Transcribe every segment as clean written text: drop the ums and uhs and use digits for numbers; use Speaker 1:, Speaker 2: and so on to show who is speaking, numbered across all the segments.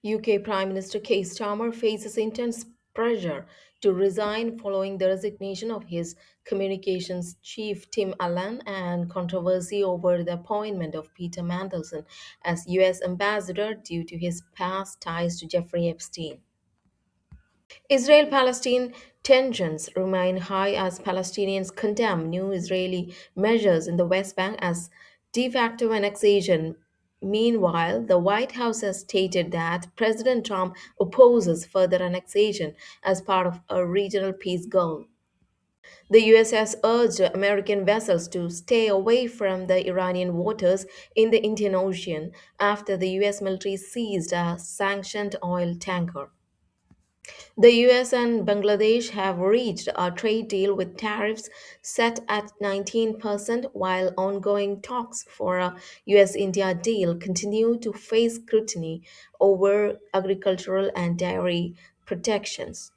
Speaker 1: UK Prime Minister Keir Starmer faces intense pressure to resign following the resignation of his communications chief Tim Allen and controversy over the appointment of Peter Mandelson as US ambassador due to his past ties to Jeffrey Epstein. Israel Palestine tensions remain high as Palestinians condemn new Israeli measures in the West Bank as de facto annexation. Meanwhile, the White House has stated that President Trump opposes further annexation as part of a regional peace goal. The US has urged American vessels to stay away from the Iranian waters in the Indian Ocean after the US military seized a sanctioned oil tanker. The US and Bangladesh have reached a trade deal with tariffs set at 19%, while ongoing talks for a US India deal continue to face scrutiny over agricultural and dairy protections.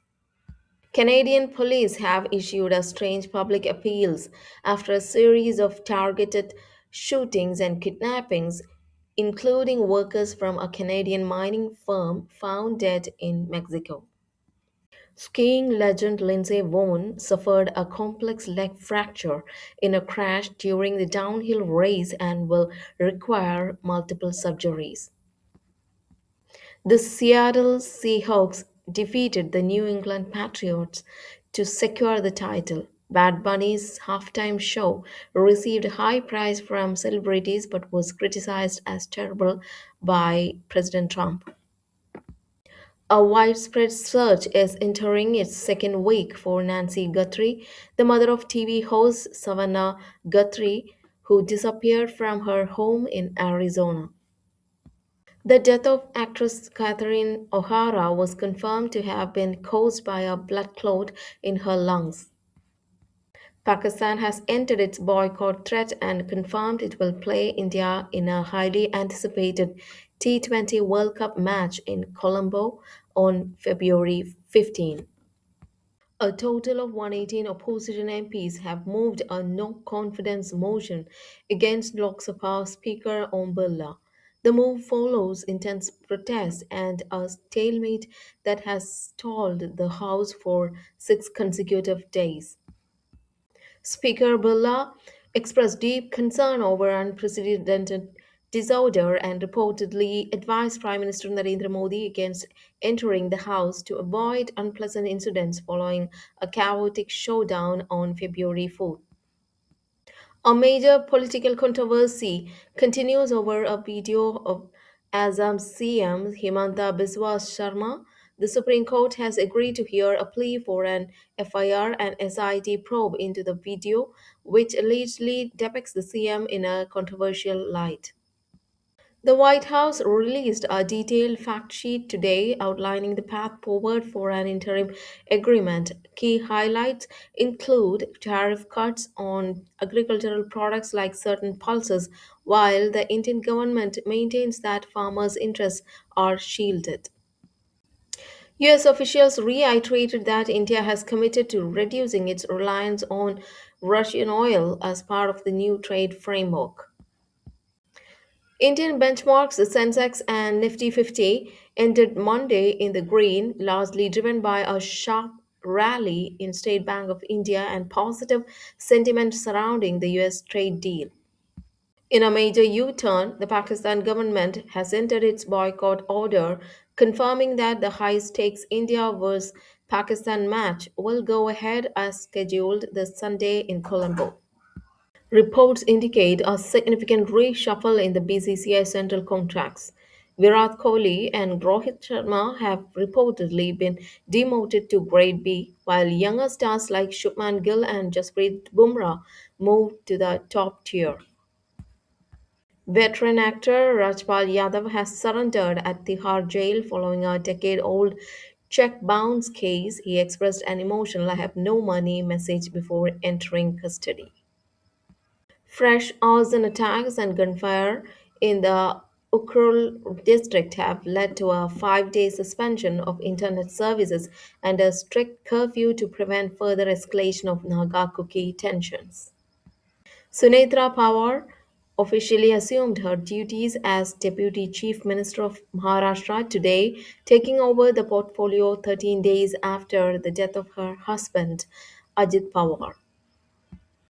Speaker 1: Canadian police have issued a strange public appeals after a series of targeted shootings and kidnappings, including workers from a Canadian mining firm found dead in Mexico. Skiing legend Lindsey Vonn suffered a complex leg fracture in a crash during the downhill race and will require multiple surgeries. The Seattle Seahawks defeated the New England Patriots to secure the title. Bad Bunny's halftime show received high praise from celebrities but was criticized as terrible by President Trump. A widespread search is entering its second week for Nancy Guthrie, the mother of TV host Savannah Guthrie, who disappeared from her home in Arizona. The death of actress Catherine O'Hara was confirmed to have been caused by a blood clot in her lungs. Pakistan has entered its boycott threat and confirmed it will play India in a highly anticipated T20 World Cup match in Colombo on February 15. A total of 118 opposition MPs have moved a no confidence motion against Lok Sabha Speaker Om Birla. The move follows intense protest and a stalemate that has stalled the House for 6 consecutive days. Speaker Birla expressed deep concern over unprecedented disorder and reportedly advised Prime Minister Narendra Modi against entering the House to avoid unpleasant incidents following a chaotic showdown on February 4th. A major political controversy continues over a video of Assam CM Himanta Biswa Sharma. The Supreme Court has agreed to hear a plea for an FIR and SIT probe into the video, which allegedly depicts the CM in a controversial light. The White House released a detailed fact sheet today outlining the path forward for an interim agreement. Key highlights include tariff cuts on agricultural products like certain pulses, while the Indian government maintains that farmers' interests are shielded. US officials reiterated that India has committed to reducing its reliance on Russian oil as part of the new trade framework. Indian benchmarks, the Sensex and Nifty 50, ended Monday in the green, largely driven by a sharp rally in State Bank of India and positive sentiment surrounding the US trade deal. In a major U turn, the Pakistan government has entered its boycott order, confirming that the high stakes India vs Pakistan match will go ahead as scheduled this Sunday in Colombo. Reports indicate a significant reshuffle in the BCCI central contracts. Virat Kohli and Rohit Sharma have reportedly been demoted to Grade B, while younger stars like Shubman Gill and Jasprit Bumrah moved to the top tier. Veteran actor Rajpal Yadav has surrendered at Tihar jail following a decade old check bounce case. He expressed an emotional "I have no money" message before entering custody. Fresh arson attacks and gunfire in the Ukhrul district have led to a 5 day suspension of internet services and a strict curfew to prevent further escalation of Naga Kuki tensions. Sunetra Pawar, officially assumed her duties as Deputy Chief Minister of Maharashtra today, taking over the portfolio 13 days after the death of her husband, Ajit Pawar.